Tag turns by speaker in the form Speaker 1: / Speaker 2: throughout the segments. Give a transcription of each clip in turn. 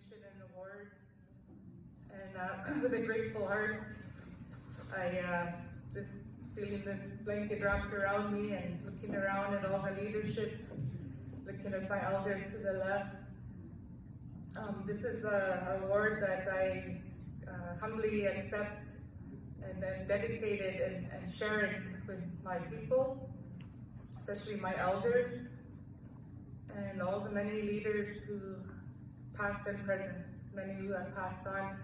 Speaker 1: recognition and award. And with a grateful heart, feeling this blanket wrapped around me and looking around at all the leadership, looking at my elders to the left. This is an award that I humbly accept and then dedicate it and share it with my people, especially my elders and all the many leaders who past and present, many who have passed on.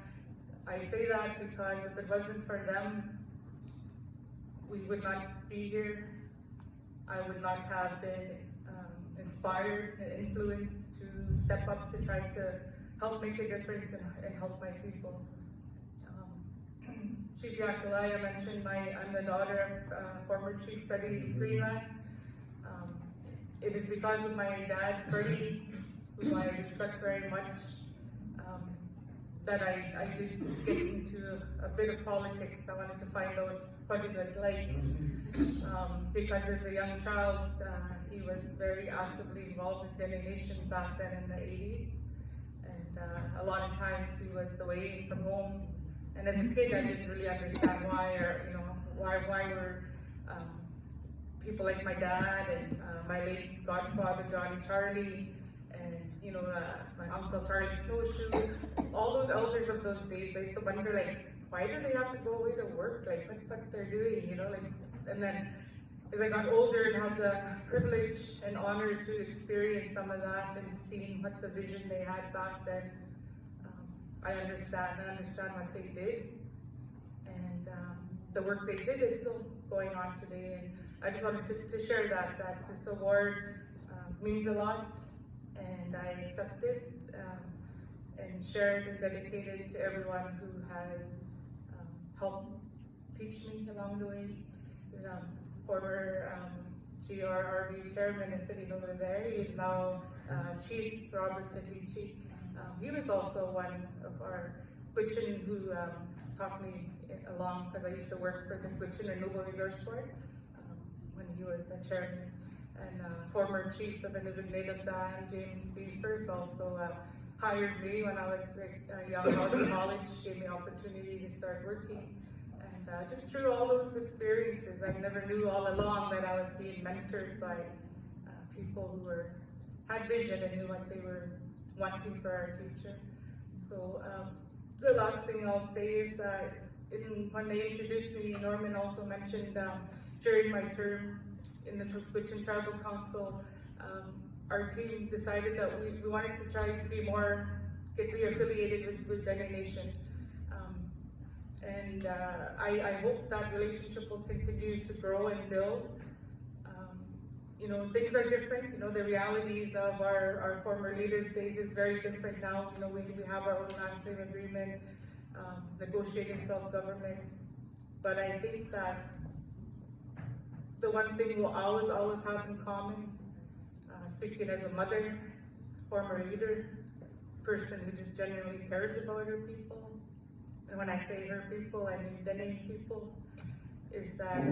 Speaker 1: I say that because if it wasn't for them, we would not be here. I would not have been inspired and influenced to step up to try to help make a difference and help my people. Chief Yakulaya mentioned I'm the daughter of former Chief Freddie Greenland. It is because of my dad, Freddie, who I respect very much, that I did get into a bit of politics. I wanted to find out what it was like, because as a young child, he was very actively involved in delineation back then in the 80s, and a lot of times he was away from home. And as a kid, I didn't really understand why, or why were people like my dad and my late godfather Johnny Charlie, and my uncle Charlie Snowshoe, all those elders of those days. I used to wonder, like, why do they have to go away to work? Like, what they're doing, And then as I got older and had the privilege and honor to experience some of that and seeing what the vision they had back then, I understand what they did, and the work they did is still going on today. And I just wanted to share that this award means a lot, and I accept it and share it and dedicate it to everyone who has helped teach me along the way. Former GRRB chairman is sitting over there. He is now Chief Robert Tahichi. He was also one of our Quichin who taught me along, because I used to work for the Quichin Renewable Resource Board when he was a chairman. And former chief of the Native Band, James B. Firth, also hired me when I was young out of college, gave me opportunity to start working. And just through all those experiences, I never knew all along that I was being mentored by people who had vision and knew what they were wanting for our future. So the last thing I'll say is, when they introduced me, Norman also mentioned during my term in the Quichin Tribal Council, our team decided that we wanted to try to get reaffiliated with Dene Nation. And I hope that relationship will continue to grow and build. Things are different. The realities of our former leaders' days is very different now. We have our own land claim agreement, negotiating self-government. But I think that the one thing we'll always have in common, speaking as a mother, former leader, person who just genuinely cares about her people, and when I say her people, I mean Dene people, is that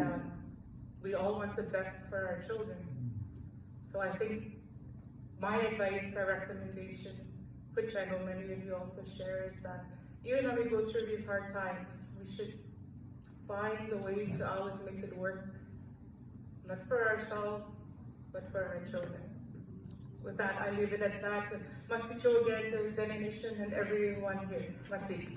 Speaker 1: we all want the best for our children. So I think my advice or recommendation, which I know many of you also share, is that even when we go through these hard times, we should find a way to always make it work, not for ourselves, but for our children. With that, I leave it at that. Masi Jo again to Dene Nation and everyone here. Masi.